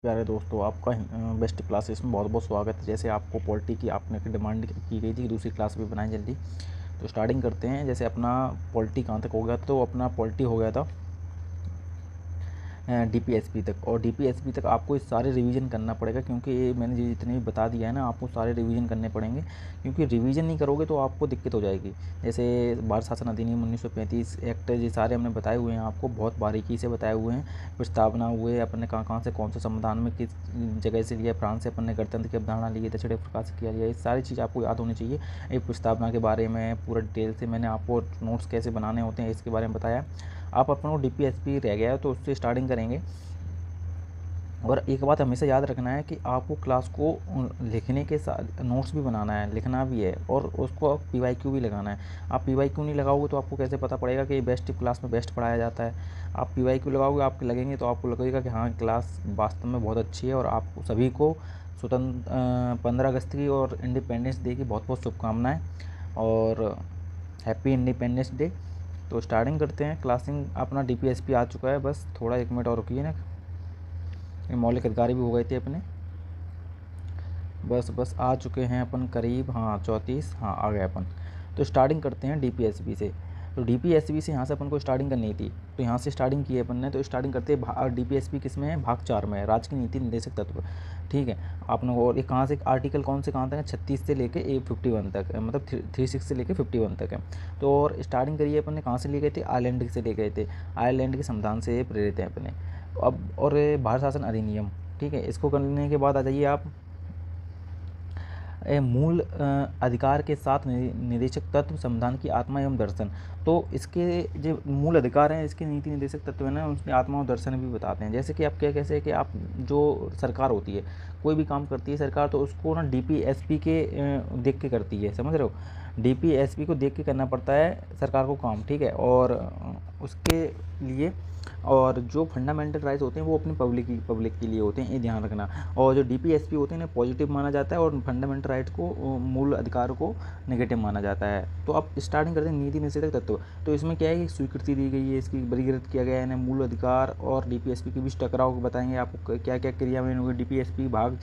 प्यारे दोस्तों, आपका बेस्ट क्लासेस में बहुत बहुत स्वागत है। जैसे आपको पॉलिटी की आपने डिमांड की गई थी कि दूसरी क्लास भी बनाएं जल्दी, तो स्टार्टिंग करते हैं। जैसे अपना पॉलिटी कहाँ तक हो गया था, तो अपना पॉलिटी हो गया था डीपीएसपी तक। और डीपीएसपी तक आपको इस सारे रिवीजन करना पड़ेगा, क्योंकि ये मैंने जितने भी बता दिया है ना, आपको सारे रिवीजन करने पड़ेंगे। क्योंकि रिवीजन नहीं करोगे तो आपको दिक्कत हो जाएगी। जैसे भारत शासन अधिनियम 1935 एक्ट, ये सारे हमने बताए हुए हैं, आपको बहुत बारीकी से बताए हुए हैं। प्रस्तावना हुए अपने कहाँ कहाँ से कौन से संविधान में किस जगह से लिया, फ्रांस से अपन ने गणतंत्र की अवधारणा ली है, दक्षिण अफ्रीका से किया लिया, ये सारी चीज़ आपको याद होनी चाहिए। एक प्रस्तावना के बारे में पूरा डिटेल से मैंने आपको नोट्स कैसे बनाने होते हैं इसके बारे में बताया। आप अपना को डीपीएसपी रह गया है तो उससे स्टार्टिंग करेंगे। और एक बात हमेशा याद रखना है कि आपको क्लास को लिखने के साथ नोट्स भी बनाना है, लिखना भी है, और उसको पीवाईक्यू भी लगाना है। आप पीवाईक्यू नहीं लगाओगे तो आपको कैसे पता पड़ेगा कि बेस्ट क्लास में बेस्ट पढ़ाया जाता है। आप पीवाईक्यू लगाओगे, आपके लगेंगे तो आपको लगेगा कि हाँ, क्लास वास्तव में बहुत अच्छी है। और आप सभी को 15 अगस्त की और इंडिपेंडेंस डे की बहुत बहुत शुभकामनाएँ और हैप्पी इंडिपेंडेंस डे। तो स्टार्टिंग करते हैं। क्लासिंग अपना डीपीएसपी आ चुका है, बस थोड़ा 1 मिनट और रुकिए ना। मौलिक अधिकार भी हो गए थे अपने, बस आ चुके हैं अपन करीब, हाँ 34, हाँ आ गए अपन। तो स्टार्टिंग करते हैं डीपीएसपी से। तो डीपीएसपी से यहाँ से अपन को स्टार्टिंग करनी थी, तो यहाँ से स्टार्टिंग की है अपन ने। तो स्टार्टिंग करते हैं डीपीएसपी किस में है, भाग 4 में है, राज्य की नीति निर्देशक तत्व। ठीक है, आपने और ये कहाँ से आर्टिकल कौन से कहाँ तक है, 36 से लेके 51 तक, मतलब 36 से लेके 51 तक है। तो और स्टार्टिंग करिए अपन ने कहाँ से लिए गए थे, आयरलैंड से ले गए थे। आयरलैंड के संविधान से प्रेरित है अपने। अब और भारत शासन अधिनियम, ठीक है, इसको करने के बाद आ जाइए आप मूल अधिकार के साथ निदेशक तत्व, संविधान की आत्मा एवं दर्शन। तो इसके जो मूल अधिकार हैं, इसके नीति निर्देशक तत्व है ना, उसमें आत्मा और दर्शन भी बताते हैं। जैसे कि आप क्या कैसे है कि आप जो सरकार होती है, कोई भी काम करती है सरकार, तो उसको ना डीपीएसपी के देख के करती है, समझ रहे हो। डीपीएसपी को देख के करना पड़ता है सरकार को काम, ठीक है। और उसके लिए और जो फंडामेंटल राइट्स होते हैं वो अपनी पब्लिक के लिए होते हैं, ये ध्यान रखना। और जो डीपीएसपी होते हैं पॉजिटिव माना जाता है, और फंडामेंटल राइट्स को, मूल अधिकार को नेगेटिव माना जाता है। तो अब स्टार्टिंग करते हैं नीति निषेधक तत्व। तो इसमें क्या है कि स्वीकृति दी गई है, इसकी वर्गीकृत किया गया है, मूल अधिकार और डीपीएसपी के बीच टकराव बताएंगे आपको, क्या क्या क्रियान्वयन होगी डीपीएसपी भाग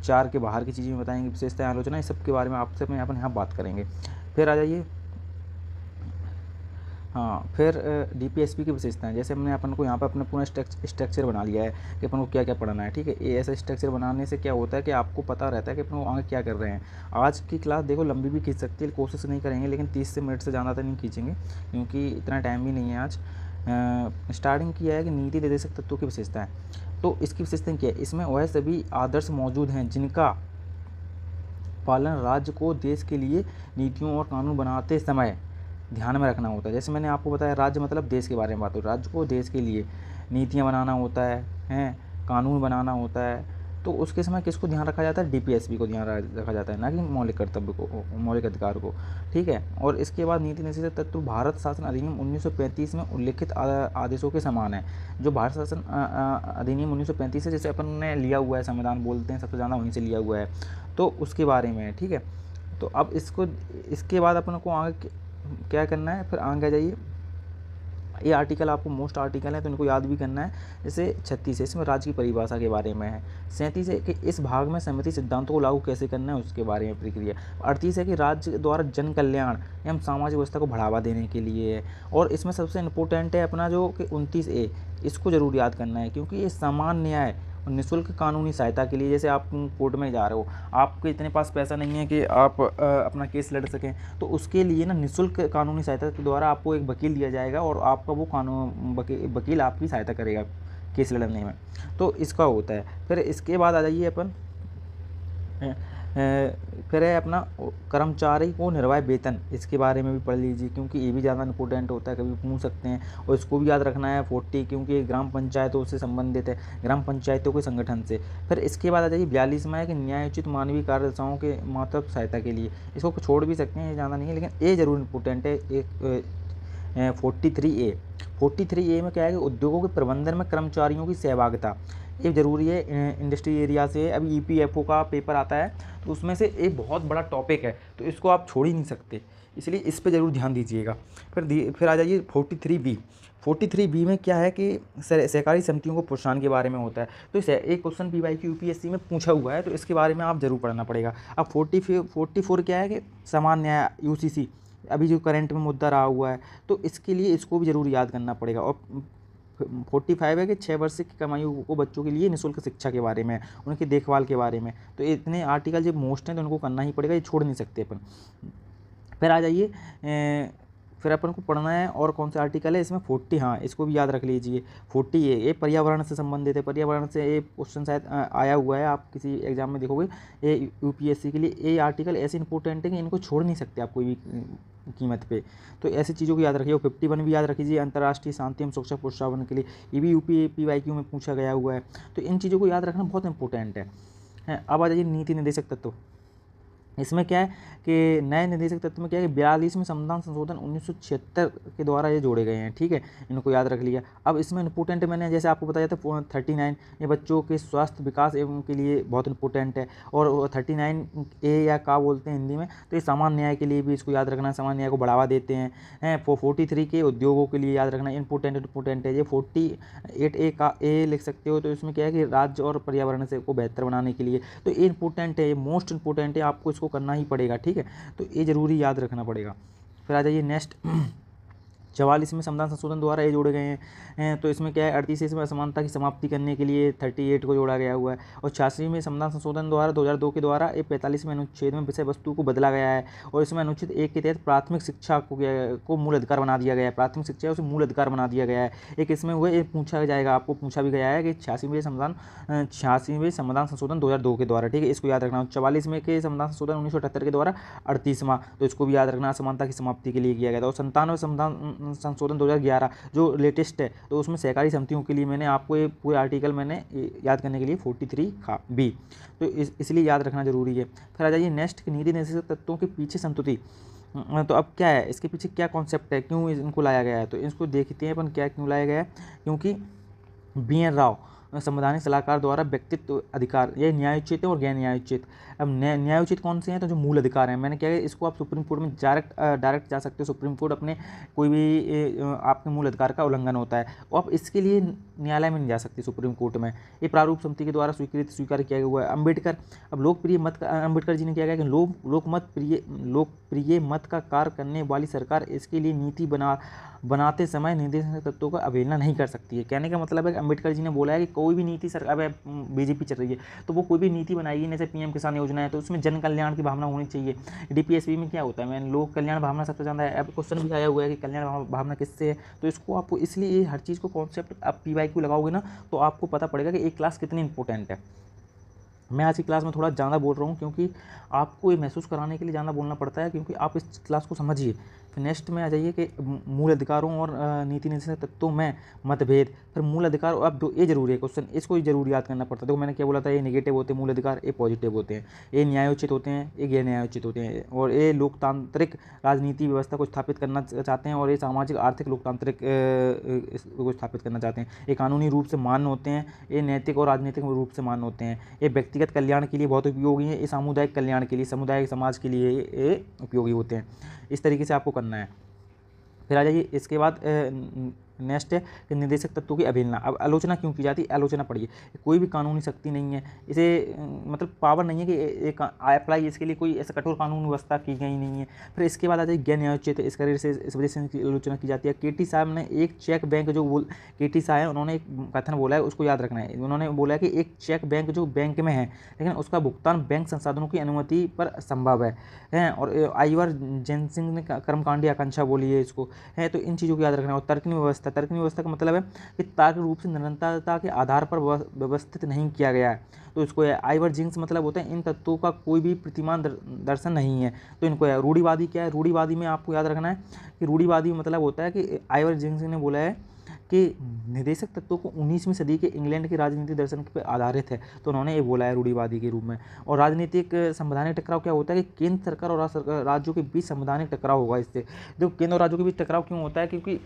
4 के बाहर की चीज़ें बताएंगे, विशेषताएं, आलोचना, इस सब के बारे में आपसे अपन यहाँ बात करेंगे। फिर आ जाइए, हाँ, फिर डीपीएसपी की विशेषताएं। जैसे हमने अपन को यहाँ पर अपना पूरा स्ट्रक्चर बना लिया है कि अपन को क्या क्या पढ़ना है, ठीक है। ये ऐसा स्ट्रक्चर बनाने से क्या होता है कि आपको पता रहता है कि अपन को आगे क्या कर रहे हैं। आज की क्लास देखो लंबी भी खींच सकती है, कोशिश नहीं करेंगे, लेकिन 30 से मिनट से ज़्यादा तक नहीं खींचेंगे, क्योंकि इतना टाइम भी नहीं है आज। स्टार्टिंग किया है कि नीति निर्देशक तत्वों की विशेषताएँ। तो इसकी विशेषताएँ क्या है, इसमें वह सभी आदर्श मौजूद हैं जिनका पालन राज्य को देश के लिए नीतियों और कानून बनाते समय ध्यान में रखना होता है। जैसे मैंने आपको बताया, राज्य मतलब देश के बारे में बात हो, राज्य को देश के लिए नीतियाँ बनाना होता है, कानून बनाना होता है। तो उसके समय किसको ध्यान रखा जाता है, डीपीएसपी को ध्यान रखा जाता है, ना कि मौलिक कर्तव्य को, मौलिक अधिकार को, ठीक है। और इसके बाद नीति निषेधक तत्व भारत शासन अधिनियम 1935 में उल्लिखित आदेशों के समान है। जो भारत शासन अधिनियम 1935 है, जैसे अपन ने लिया हुआ है, संविधान बोलते हैं सबसे ज़्यादा वहीं से लिया हुआ है, तो उसके बारे में, ठीक है। तो अब इसके बाद अपन को आगे क्या करना है, फिर आगे जाइए। ये आर्टिकल आपको मोस्ट आर्टिकल है तो इनको याद भी करना है। जैसे 36 है, इसमें राज्य की परिभाषा के बारे में है। 37 है कि इस भाग में सम्मति सिद्धांतों को लागू कैसे करना है उसके बारे में प्रक्रिया। 38 है कि राज्य द्वारा जन कल्याण एवं सामाजिक व्यवस्था को बढ़ावा देने के लिए है। और इसमें सबसे इम्पोर्टेंट है अपना जो कि 29A, इसको जरूर याद करना है, क्योंकि ये समान न्याय और निःशुल्क कानूनी सहायता के लिए। जैसे आप कोर्ट में जा रहे हो, आपके इतने पास पैसा नहीं है कि आप अपना केस लड़ सकें, तो उसके लिए ना निःशुल्क कानूनी सहायता के द्वारा आपको एक वकील दिया जाएगा, और आपका वो वकील आपकी सहायता करेगा केस लड़ने में। तो इसका होता है। फिर इसके बाद आ जाइए अपन, फिर है अपना कर्मचारी को निर्वाह वेतन, इसके बारे में भी पढ़ लीजिए, क्योंकि ये भी ज़्यादा इंपॉर्टेंट होता है, कभी पूछ सकते हैं। और इसको भी याद रखना है 40, क्योंकि ये ग्राम पंचायतों से संबंधित है, ग्राम पंचायतों के संगठन से। फिर इसके बाद आ जाइए 42 में है कि न्यायोचित मानवीय कार्य दशाओं के मात्र सहायता के लिए। इसको छोड़ भी सकते हैं, ये ज़्यादा नहीं है, लेकिन ये जरूर इंपॉर्टेंट है। एक 43A में क्या है कि उद्योगों के प्रबंधन में कर्मचारियों की सहभागिता, ये जरूरी है। इंडस्ट्री एरिया से अभी ईपीएफओ का पेपर आता है, तो उसमें से एक बहुत बड़ा टॉपिक है, तो इसको आप छोड़ ही नहीं सकते, इसलिए इस पे ज़रूर ध्यान दीजिएगा। फिर आ जाइए 43B। 43B में क्या है कि सहकारी समितियों को प्रोत्साहन के बारे में होता है। तो इसे एक क्वेश्चन PYQ यूपीएससी में पूछा हुआ है, तो इसके बारे में आप ज़रूर पढ़ना पड़ेगा। अब 44 क्या है कि समान न्याय UCC, अभी जो करंट में मुद्दा रहा हुआ है, तो इसके लिए इसको भी ज़रूर याद करना पड़ेगा। और 45 है कि 6 वर्ष की कम आयु को बच्चों के लिए निःशुल्क शिक्षा के बारे में, उनकी देखभाल के बारे में। तो इतने आर्टिकल जब मोस्ट हैं तो उनको करना ही पड़ेगा, ये छोड़ नहीं सकते अपन। फिर आ जाइए फिर अपन को पढ़ना है और कौन सा आर्टिकल है इसमें 40, हाँ इसको भी याद रख लीजिए। 40 ये पर्यावरण से संबंधित है, पर्यावरण से ये क्वेश्चन शायद आया हुआ है, आप किसी एग्जाम में देखोगे। ये यूपीएससी के लिए ये आर्टिकल ऐसे इंपॉर्टेंट है कि इनको छोड़ नहीं सकते आप कोई भी कीमत पे। तो ऐसी चीज़ों को याद रखिए। और 51 भी याद रखिए, अंतर्राष्ट्रीय शांति एवं सुरक्षा प्रोत्साहन के लिए, ये भी PYQ में पूछा गया हुआ है। तो इन चीज़ों को याद रखना बहुत इंपॉर्टेंट है। अब आ जाइए नीति निर्देशक तत्व। इसमें क्या है कि नए निर्देशक तत्व में क्या है कि 42वें संविधान संशोधन 1976 के द्वारा ये जोड़े गए हैं, ठीक है, इनको याद रख लिया। अब इसमें इंपॉर्टेंट मैंने जैसे आपको बताया था 39, ये बच्चों के स्वास्थ्य विकास एवं के लिए बहुत इंपॉर्टेंट है। और 39A या का बोलते हैं हिंदी में, तो ये सामान्य न्याय के लिए भी इसको याद रखना, सामान्य न्याय को बढ़ावा देते हैं। 43 के उद्योगों के लिए याद रखना, इंपॉर्टेंट है। ये 48A का A लिख सकते हो, तो इसमें क्या है कि राज्य और पर्यावरण से को बेहतर बनाने के लिए। तो ये इंपॉर्टेंट है, ये मोस्ट इंपॉर्टेंट है, आपको इसको करना ही पड़ेगा, ठीक है, तो ये जरूरी याद रखना पड़ेगा। फिर आ जाइए नेक्स्ट 44 में संविधान संशोधन द्वारा ये जोड़े गए हैं। तो इसमें क्या है 38 में असमानता की समाप्ति करने के लिए 38 को जोड़ा गया हुआ है। और 86 में संविधान संशोधन द्वारा 2002 के द्वारा 45वें अनुच्छेद में विषय वस्तु को बदला गया है। और इसमें अनुच्छेद 1 के तहत प्राथमिक शिक्षा को मूल अधिकार बना दिया गया है, प्राथमिक शिक्षा उसे मूल अधिकार बना दिया गया है। एक इसमें हुआ ये पूछा जाएगा, आपको पूछा भी गया है कि 86वें संविधान संशोधन 2002 के द्वारा, ठीक है, इसको याद रखना। 44 में के संविधान संशोधन 1978 के द्वारा 38वां, तो इसको भी याद रखना, असमानता की समाप्ति के लिए किया गया था। और 97 संविधान संशोधन 2011 जो लेटेस्ट है, तो उसमें सहकारी समितियों के लिए मैंने आपको ये पूरे आर्टिकल मैंने याद करने के लिए 43B, तो इसलिए याद रखना जरूरी है। फिर आ जाइए नेक्स्ट कि नीति निर्देशक तत्वों के पीछे संतुति। तो अब क्या है, इसके पीछे क्या कॉन्सेप्ट है, क्यों इनको लाया गया है, तो इसको देखते हैं अपन क्या क्यों लाया गया है। क्योंकि BN राव संवैधानिक सलाहकार द्वारा व्यक्तित्व अधिकार, ये न्यायोचित है और गैर न्यायोचित। अब न्यायोचित कौन से हैं, तो जो मूल अधिकार हैं, मैंने क्या है इसको आप सुप्रीम कोर्ट में डायरेक्ट जा सकते हो। सुप्रीम कोर्ट अपने कोई भी आपके मूल अधिकार का उल्लंघन होता है, और आप इसके लिए न्यायालय में नहीं जा सकते, सुप्रीम कोर्ट में। ये प्रारूप समिति के द्वारा स्वीकार किया हुआ है। अम्बेडकर, अब लोकप्रिय मत का अम्बेडकर जी ने क्या किया कि लोकप्रिय मत का कार्य करने वाली सरकार इसके लिए नीति बनाते समय निर्देशक तत्वों का अवहेलना नहीं कर सकती है। कहने का मतलब है कि अम्बेडकर जी ने बोला है कि कोई भी नीति सरकार, अब बीजेपी चल रही है तो वो कोई भी नीति बनाएगी, जैसे PM किसान योजना है, तो उसमें जन कल्याण की भावना होनी चाहिए। DPSP में क्या होता है, मैंने लोक कल्याण भावना सबसे ज़्यादा है। अब क्वेश्चन भी आया हुआ है कि कल्याण भावना किससे है, तो इसको आपको इसलिए हर चीज़ को कॉन्सेप्ट आप PYQ लगाओगे ना, तो आपको पता पड़ेगा कि एक क्लास कितनी इंपॉर्टेंट है। मैं आज की क्लास में थोड़ा ज़्यादा बोल रहा हूँ, क्योंकि आपको ये महसूस कराने के लिए ज़्यादा बोलना पड़ता है, क्योंकि आप इस क्लास को समझिए। फिर नेक्स्ट में आ जाइए कि मूल अधिकारों और नीति निर्देशक तत्वों में मतभेद। फिर मूल अधिकार, अब ये जरूरी है क्वेश्चन, इसको ही जरूर याद करना पड़ता है। देखो मैंने क्या बोला था, ये नेगेटिव होते हैं मूल अधिकार, ये पॉजिटिव होते हैं, ये न्यायोचित होते हैं, ये गैर न्यायोचित होते हैं। और ये लोकतांत्रिक राजनीति व्यवस्था को स्थापित करना चाहते हैं, और ये सामाजिक आर्थिक लोकतांत्रिक को स्थापित करना चाहते हैं। ये कानूनी रूप से मान्य होते हैं, ये नैतिक और राजनीतिक रूप से मान्य होते हैं। ये व्यक्तिगत कल्याण के लिए बहुत उपयोगी है, ये सामुदायिक कल्याण के लिए, सामुदायिक समाज के लिए ये उपयोगी होते हैं। इस तरीके से आपको करना है। फिर आ जाइए इसके बाद नेक्स्ट है कि निर्देशक तत्वों की अवहेलना। अब आलोचना क्यों की जाती है, आलोचना पढ़िए। कोई भी कानूनी शक्ति नहीं है, इसे मतलब पावर नहीं है कि एक अप्लाई इसके लिए कोई ऐसा कठोर कानून व्यवस्था की गई नहीं है। फिर इसके बाद आ जाए गैर न्यायोचित, इस वजह से इसकी आलोचना की जाती है। KT साहब ने एक चेक बैंक जो KT साहब है, उन्होंने एक कथन बोला है, उसको याद रखना है। उन्होंने बोला है कि एक चेक बैंक जो बैंक में है, लेकिन उसका भुगतान बैंक संसाधनों की अनुमति पर संभव है। और आईवर जैनसिंह ने कर्मकांडी आकांक्षा बोली है इसको, है। तो इन चीज़ों को याद रखना है। और तर्कनी व्यवस्था का मतलब है कि तार्किक रूप से निरंतरता के आधार पर व्यवस्थित नहीं किया गया है, तो इसको आइवर जिंक्स मतलब होता है इन तत्वों का कोई भी प्रतिमान दर्शन नहीं है, तो इनको है। रूढ़िवादी क्या है, रूढ़िवादी में आपको याद रखना है कि रूढ़िवादी मतलब होता है कि आइवर जिंक्स ने बोला है कि निर्देशक तत्वों को 19वीं सदी के इंग्लैंड के राजनीतिक दर्शन पर आधारित है, तो उन्होंने ये बोला है रूढ़िवादी के रूप में। और राजनीतिक संवैधानिक टकराव क्या होता है कि केंद्र सरकार और राज्यों के बीच संवैधानिक टकराव होगा। इससे जो केंद्र और राज्यों के बीच टकराव क्यों होता है, क्योंकि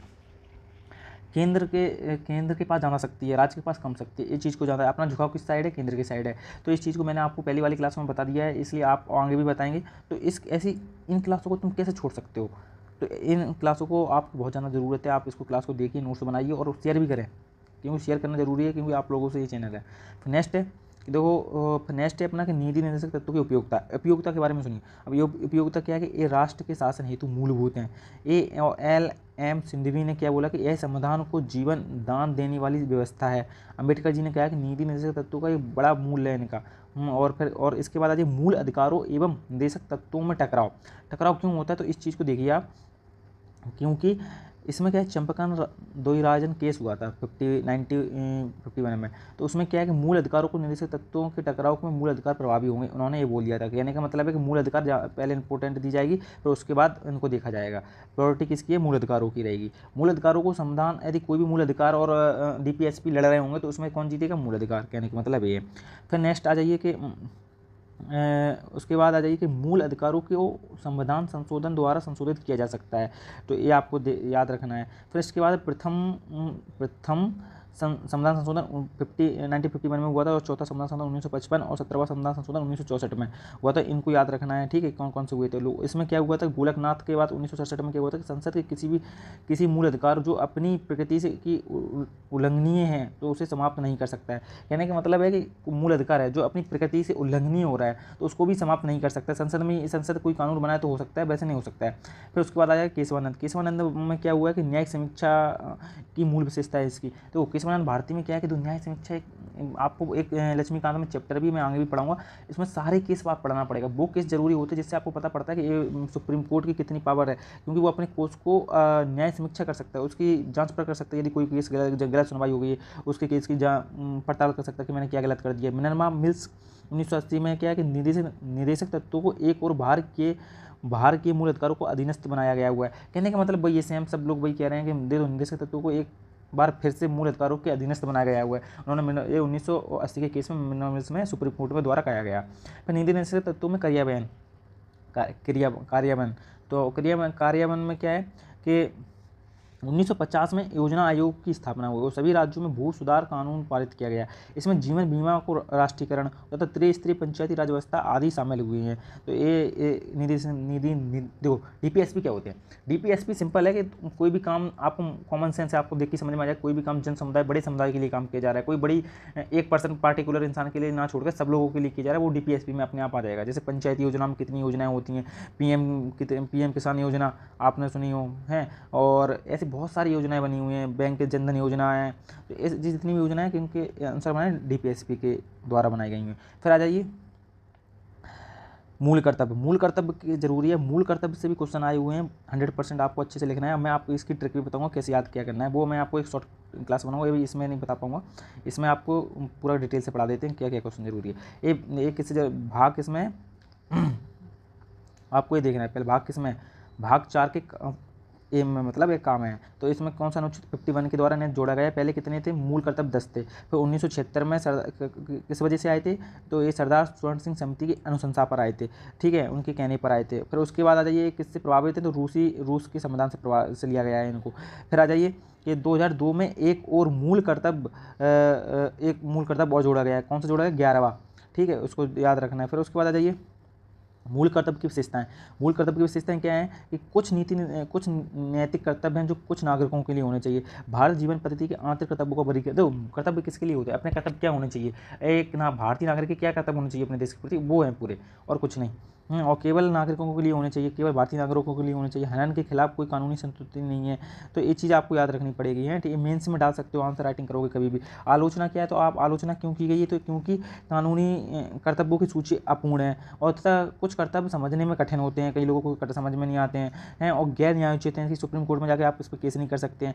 केंद्र के पास ज़्यादा शक्ति है, राज्य के पास कम शक्ति है, ये चीज़ को ज़्यादा है। अपना झुकाव किस साइड है, केंद्र की साइड है। तो इस चीज़ को मैंने आपको पहली वाली क्लास में बता दिया है, इसलिए आप आगे भी बताएंगे। तो इन क्लासों को तुम कैसे छोड़ सकते हो, तो इन क्लासों को आपको बहुत ज़्यादा ज़रूरत है। आप इसको क्लास को देखिए, नोट्स बनाइए और शेयर भी करें, क्योंकि शेयर करना जरूरी है, क्योंकि आप लोगों से ये चैनल है। फिर नेक्स्ट है कि देखो, नेक्स्ट है अपना कि नीति निर्देशक तत्वों की उपयोगिता के बारे में सुनिए। अब ये उपयोगिता क्या है कि ये राष्ट्र के शासन हेतु मूलभूत हैं। ALM सिंघवी ने क्या बोला कि यह संविधान को जीवन दान देने वाली व्यवस्था है। अम्बेडकर जी ने कहा कि नीति निर्देशक तत्वों का एक बड़ा मूल्य है इनका। और इसके बाद आज मूल अधिकारों एवं निर्देशक तत्वों में टकराव क्यों होता है, तो इस चीज़ को देखिए आप, क्योंकि इसमें क्या है, चंपाकन दोईराजन केस हुआ था 1951 में। तो उसमें क्या है कि मूल अधिकारों को निर्देशक तत्वों के टकराव में मूल अधिकार प्रभावी होंगे, उन्होंने ये बोल दिया था। कहने का मतलब है कि मूल अधिकार पहले इंपॉर्टेंट दी जाएगी, फिर उसके बाद इनको देखा जाएगा। प्रायोरिटी किसकी है, मूल अधिकारों की रहेगी। मूल अधिकारों को संविधान, यदि कोई भी मूल अधिकार और DPSP लड़ रहे होंगे तो उसमें कौन जीतेगा, मूल अधिकार। कहने का मतलब ये है। फिर नेक्स्ट आ जाइए कि उसके बाद आ जाइए कि मूल अधिकारों को संविधान संशोधन द्वारा संशोधित किया जा सकता है, तो ये आपको याद रखना है। फिर इसके बाद प्रथम संविधान संशोधन 1951 में हुआ था, और चौथा संविधान संशोधन 1955 और 17वां संविधान संशोधन 1964 में हुआ था। इनको याद रखना है, ठीक है, कौन कौन से हुए थे लोग। इसमें क्या हुआ था, गोलकनाथ के बाद 1967 में क्या हुआ था कि संसद के किसी मूल अधिकार जो अपनी प्रकृति से की उल्लंघनीय है तो उसे समाप्त नहीं कर सकता है। कहने का मतलब है कि मूल अधिकार है जो अपनी प्रकृति से उल्लंघनीय हो रहा है तो उसको भी समाप्त नहीं कर सकता। संसद कोई कानून बनाए तो हो सकता है, वैसे नहीं हो सकता है। फिर उसके बाद आ जाएगा केशवानंद में क्या हुआ है कि न्यायिक समीक्षा की मूल विशेषता है इसकी। तो केशवानंद भारती में क्या है कि न्याय समीक्षा आपको एक लक्ष्मीकांत में चैप्टर भी मैं आगे भी पढ़ाऊंगा, इसमें सारे केस आप पढ़ना पड़ेगा। वो केस जरूरी होते हैं जिससे आपको पता पड़ता है कि ये सुप्रीम कोर्ट की कितनी पावर है, क्योंकि वो अपने केस को न्याय समीक्षा कर सकता है, उसकी जांच पर कर सकता है। यदि कोई केस गलत सुनवाई हो गई है उसके केस की पड़ताल कर सकता है कि मैंने क्या गलत कर दिया। मिनर्वा मिल्स 1980 में क्या है कि निदेशक तत्वों को एक और बाहर के मूल अधिकारों को अधीनस्थ बनाया गया हुआ है। कहने का मतलब वही है, सेम सब लोग वही कह रहे हैं कि दे दो, निदेशक तत्वों को एक बार फिर से मूल अधिकारों के अधीनस्थ बनाया गया हुआ है। उन्होंने ये 1980 के केस में मिनर्वा मिल्स में सुप्रीम कोर्ट में द्वारा कहा गया। फिर नीति निर्देशक तत्वों में कार्यान्वयन, तो कार्यान्वयन में क्या है कि 1950 में योजना आयोग की स्थापना हुई और सभी राज्यों में भू सुधार कानून पारित किया गया। इसमें जीवन बीमा को राष्ट्रीयकरण तथा त्रिस्तरीय पंचायती राज व्यवस्था आदि शामिल हुए हैं। तो ये देखो DPSP क्या होते हैं। DPSP सिंपल है कि कोई भी काम आपको कॉमन सेंस है, आपको देख के समझ में आ जाए, कोई भी काम जन समुदाय बड़े समुदाय के लिए काम किया जा रहा है, कोई बड़ी 1% पार्टिकुलर इंसान के लिए ना छोड़कर सब लोगों के लिए किया जा रहा है, वो DPSP में अपने आप आ जाएगा। जैसे पंचायती योजना में कितनी योजनाएं होती हैं, PM किसान योजना आपने सुनी हो है, और ऐसी बहुत सारी योजनाएं बनी हुई हैं, बैंक जनधन योजना है। तो इस जितनी भी योजनाएं हैं उनके अनुसार बनाए DPSP के द्वारा बनाई गई हैं। फिर आ जाइए मूल कर्तव्य की जरूरी है। मूल कर्तव्य से भी क्वेश्चन आए हुए हैं, 100% आपको अच्छे से लिखना है। मैं आपको इसकी ट्रिक भी बताऊंगा कैसे याद क्या करना है, वो मैं आपको एक शॉर्ट क्लास बनाऊंगा, ये भी इसमें नहीं बता पाऊंगा, इसमें आपको पूरा डिटेल से पढ़ा देते हैं क्या क्या क्वेश्चन जरूरी है। ये किसी भाग किसमें आपको ये देखना है, पहले भाग किसमें, भाग 4 के ए में मतलब एक काम है। तो इसमें कौन सा अनुच्छेद 51 के द्वारा इन्हें जोड़ा गया है। पहले कितने थे, मूल कर्तव्य 10 थे। फिर 1976 में किस वजह से आए थे, तो ये सरदार स्वर्ण सिंह समिति की अनुशंसा पर आए थे, ठीक है, उनके कहने पर आए थे। फिर उसके बाद आ जाइए किससे प्रभावित थे, तो रूस के संविधान से लिया गया है इनको। फिर आ जाइए कि 2002 में एक मूल कर्तव्य और जोड़ा गया है। कौन सा जोड़ा गया, 11वां, ठीक है, उसको याद रखना है। फिर उसके बाद आ जाइए मूल कर्तव्य की विशेषताएं क्या हैं कि कुछ नैतिक कर्तव्य हैं जो कुछ नागरिकों के लिए होने चाहिए। भारत जीवन पद्धति के आंतरिक कर्तव्यों को बरी दो। कर्तव्य किसके लिए होते हैं, अपने कर्तव्य क्या होने चाहिए, एक भारतीय नागरिक के क्या कर्तव्य होने चाहिए अपने देश के प्रति, वो हैं पूरे, और कुछ नहीं। और केवल नागरिकों के लिए होने चाहिए, केवल भारतीय नागरिकों के लिए होने चाहिए। हनन के खिलाफ कोई कानूनी संतुष्टि नहीं है। तो ये चीज़ आपको याद रखनी पड़ेगी है, ठीक है। मेंस में डाल सकते हो, आंसर राइटिंग करोगे कभी भी। आलोचना क्या है, तो आप आलोचना क्यों की गई है, तो क्योंकि कानूनी कर्तव्यों की सूची अपूर्ण है और तथा कुछ कर्तव्य समझने में कठिन होते हैं, कई लोगों को समझ में नहीं आते हैं और गैर न्यायोचित हैं कि सुप्रीम कोर्ट में जाकर आप इस पर केस नहीं कर सकते हैं।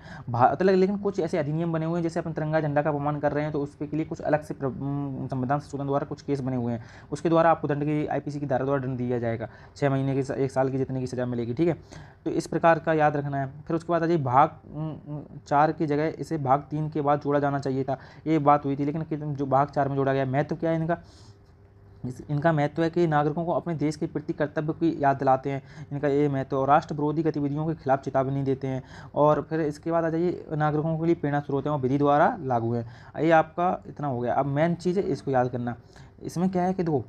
लेकिन कुछ ऐसे अधिनियम बने हुए हैं, जैसे अपन तिरंगा झंडा का अपमान कर रहे हैं तो उस के लिए कुछ अलग से संविधान संशोधन द्वारा कुछ केस बने हुए हैं, उसके द्वारा आपको दंड की IPC की धारा द्वारा दंड दिया जाएगा, 6 महीने की 1 साल की जितने की सजा मिलेगी, ठीक है। तो इस प्रकार का याद रखना है। फिर उसके बाद आ जाइए भाग 4 की जगह इसे भाग 3 के बाद जोड़ा जाना चाहिए था, ये बात हुई थी, लेकिन जो भाग 4 में जोड़ा गया। महत्व क्या है इनका, इनका महत्व है कि नागरिकों को अपने देश के प्रति कर्तव्य की याद दिलाते हैं, इनका ये महत्व, और राष्ट्र विरोधी गतिविधियों के खिलाफ चेतावनी देते हैं। और फिर इसके बाद आ जाइए, नागरिकों के लिए प्रेरणा स्रोत है और विधि द्वारा लागू है। ये आपका इतना हो गया। अब मेन चीज़ है इसको याद करना। इसमें क्या है कि देखो,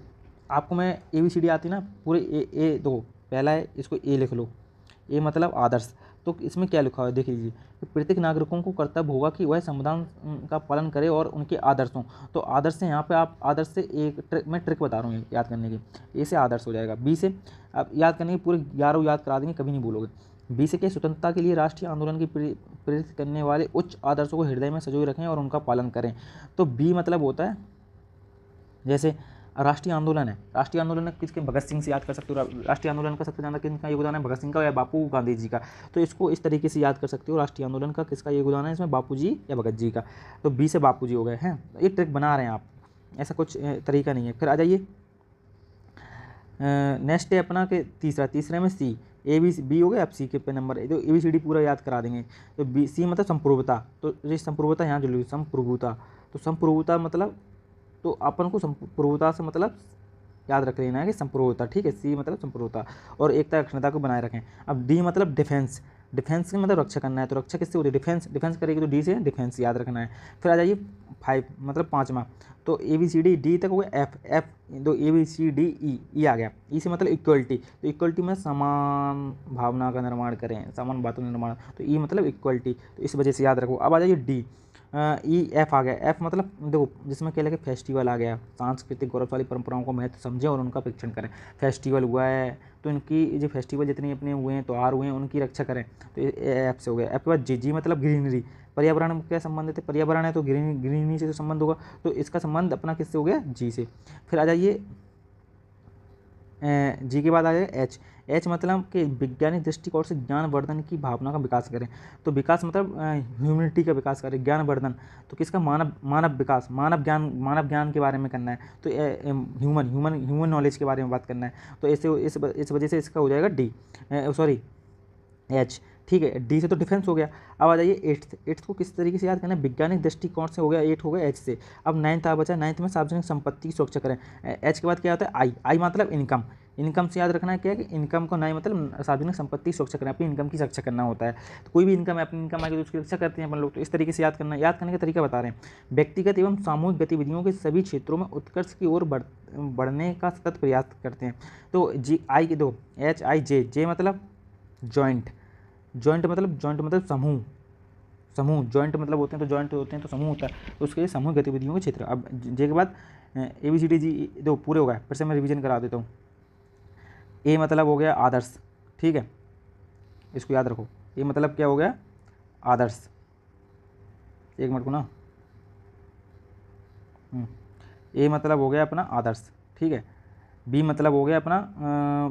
आपको मैं ABCD आती ना पूरे ए दो, पहला है इसको ए लिख लो, ए मतलब आदर्श। तो इसमें क्या लिखा हुआ है देख लीजिए कि प्रत्येक नागरिकों को कर्तव्य होगा कि वह संविधान का पालन करे और उनके आदर्शों, तो आदर्श से यहाँ पे आप आदर्श से एक मैं ट्रिक बता रहा हूँ याद करने की। ए से आदर्श हो जाएगा, बी से आप याद करने की पूरे 11 याद करा देंगे, कभी नहीं भूलोगे। बी से क्या, स्वतंत्रता के लिए राष्ट्रीय आंदोलन की प्रेरित करने वाले उच्च आदर्शों को हृदय में संजोए रखें और उनका पालन करें। तो बी मतलब होता है, जैसे राष्ट्रीय आंदोलन है, राष्ट्रीय आंदोलन किसके, भगत सिंह से याद कर सकते हो। राष्ट्रीय आंदोलन का सबसे ज़्यादा किसका योगदान है, भगत सिंह का या बापू गांधी जी का। तो इसको इस तरीके से याद कर सकते हो, राष्ट्रीय आंदोलन का किसका योगदान है इसमें, बापू जी या भगत जी का। तो बी से बापू जी हो गए हैं। एक ट्रिक बना रहे हैं आप, ऐसा कुछ तरीका नहीं है। फिर आ जाइए नेक्स्ट है अपना कि तीसरे में सी, बी हो गया। अब सी के पे नंबर, तो ABCD पूरा याद करा देंगे। तो बी, सी मतलब संप्रभुता, तो ये संप्रभुता यहाँ जो संप्रभुता, तो संप्रभुता मतलब, तो अपन को संप्रभुता से मतलब याद रख लेना है कि संप्रभुता, ठीक है। सी मतलब संप्रभुता और एकता अखंडता को बनाए रखें। अब डी मतलब डिफेंस, डिफेंस का मतलब रक्षा करना है, तो रक्षा किससे होती है, डिफेंस करेगी, तो डी से डिफेंस याद रखना है। फिर आ जाइए 5 मतलब 5वां, तो ABCD डी तक हो गया। एफ तो ABCD ई आ गया। ई से मतलब इक्वलिटी, तो इक्वलिटी में समान भावना का निर्माण करें, समान बातों का निर्माण, तो ई मतलब इक्वलिटी, तो इस वजह से याद रखो। अब आ जाइए डी, एफ आ गया। एफ मतलब देखो, जिसमें क्या लगे, फेस्टिवल आ गया, सांस्कृतिक गौरवशाली परंपराओं को महत्व समझें और उनका परीक्षण करें। फेस्टिवल हुआ है तो इनकी जो फेस्टिवल जितने अपने हुए हैं, त्यौहार हुए हैं, उनकी रक्षा करें, तो एफ से हो गया। एफ के बाद जी मतलब ग्रीनरी, पर्यावरण में क्या संबंधित है, पर्यावरण है तो ग्रीनरी से तो संबंध होगा, तो इसका संबंध अपना किससे हो गया, जी से। फिर आ जाइए जी के बाद आ जाए एच मतलब कि वैज्ञानिक दृष्टिकोण से ज्ञानवर्धन की भावना का विकास करें, तो विकास मतलब ह्यूमनिटी का विकास करें, ज्ञानवर्धन तो किसका, मानव विकास, मानव ज्ञान के बारे में करना है, तो ह्यूमन नॉलेज के बारे में बात करना है, तो ऐसे इस वजह से इसका हो जाएगा डी, सॉरी एच, ठीक है। डी से तो डिफेंस हो गया। अब आ जाइए एट्थ को किस तरीके से याद करना है, वैज्ञानिक दृष्टिकोण से हो गया, 8 हो गया एच से। अब 9th आ बचा, 9th में सार्वजनिक संपत्ति की सुरक्षा करें। एच के बाद क्या होता है, आई मतलब इनकम से याद रखना है क्या है कि इनकम को नहीं मतलब सार्वजनिक संपत्ति की सुरक्षा करना, अपनी इनकम की रक्षा करना होता है। तो कोई भी इनकम है, अपनी इनकम आएगी तो उसकी रक्षा करते हैं अपन लोग, तो इस तरीके से याद करना, याद करने का तरीका बता रहे हैं। व्यक्तिगत एवं सामूहिक गतिविधियों के सभी क्षेत्रों में उत्कर्ष की ओर बढ़ने का सतत प्रयास करते हैं। तो जी आई के दो, HI जे मतलब जॉइंट मतलब समूह जॉइंट मतलब होते हैं, तो जॉइंट होते हैं तो समूह होता है, तो उसके लिए सामूहिक गतिविधियों के क्षेत्र। अब जे के बाद ABCD जी दो पूरे हो गए, फिर से मैं रिवीजन करा देता हूँ। ए मतलब हो गया आदर्श, ठीक है, इसको याद रखो। ए मतलब क्या हो गया, आदर्श, एक मिनट को ना, ए मतलब हो गया अपना आदर्श, ठीक है। बी मतलब हो गया अपना,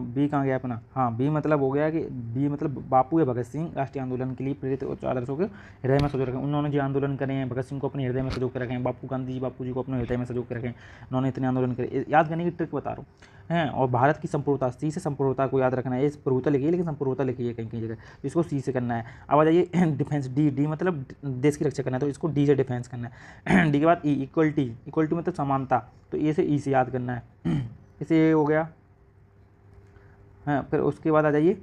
बी कहाँ गया अपना, हाँ बी मतलब हो गया कि बी मतलब बापू या भगत सिंह राष्ट्रीय आंदोलन के लिए प्रेरित उच्च आदर्शों के हृदय में सजो रखें। उन्होंने जो आंदोलन करे हैं, भगत सिंह को अपने हृदय में सजो के रखें, बापू जी को अपने हृदय में सजो के रखें, उन्होंने इतने आंदोलन करे। याद करने की ट्रिक बता रहा हूँ हैं। और भारत की संप्रभुता, सी से संप्रभुता को याद रखना है, इस प्रभुता लिखी है लेकिन संप्रभुता लिखी है कहीं जगह, तो इसको सी से करना है। अब आ जाइए डिफेंस, डी मतलब देश की रक्षा करना है, तो इसको डी से डिफेंस करना है। डी के बाद इक्वलिटी मतलब समानता, तो ए से ई से याद करना है, इसे हो गया। हाँ, फिर उसके बाद आ जाइए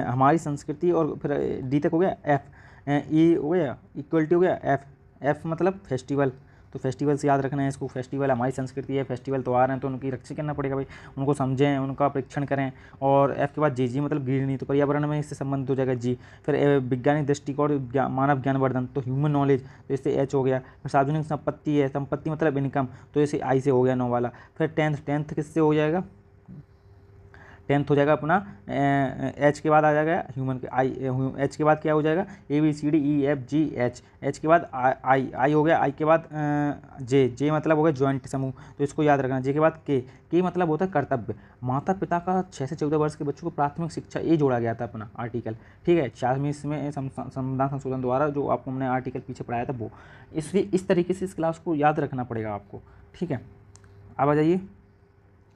हमारी संस्कृति, और फिर डी तक हो गया। एफ, ई हो गया, इक्वलिटी हो गया। एफ मतलब फेस्टिवल, तो फेस्टिवल से याद रखना है इसको, फेस्टिवल हमारी संस्कृति है, फेस्टिवल त्यौहार हैं, तो उनकी रक्षा करना पड़ेगा भाई, उनको समझें, उनका परीक्षण करें। और एफ के बाद जी मतलब ग्रीनरी, तो पर्यावरण में इससे संबंधित हो जाएगा जी। फिर वैज्ञानिक दृष्टिकोण, मानव ज्ञानवर्धन, तो ह्यूमन नॉलेज, तो इससे एच हो गया। फिर सार्वजनिक संपत्ति है, संपत्ति मतलब इनकम, तो इसे आई से हो गया 9 वाला। फिर टेंथ किससे हो जाएगा, 10th हो जाएगा अपना एच के बाद आ जाएगा ह्यूमन के आई, एच के बाद क्या हो जाएगा, ABCDEFG एच के बाद आई हो गया। आई के बाद जे मतलब हो गया जॉइंट समूह, तो इसको याद रखना। जे के बाद के मतलब होता है कर्तव्य। माता पिता का 6 से 14 वर्ष के बच्चों को प्राथमिक शिक्षा, ये जोड़ा गया था अपना आर्टिकल, ठीक है, 46 में संविधान संशोधन द्वारा, जो आपको हमने आर्टिकल पीछे पढ़ाया था वो। इसलिए इस तरीके से इस क्लास को याद रखना पड़ेगा आपको, ठीक है। अब आ जाइए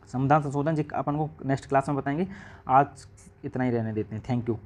संविधान संशोधन, जो अपन को नेक्स्ट क्लास में बताएंगे। आज इतना ही रहने देते हैं, थैंक यू।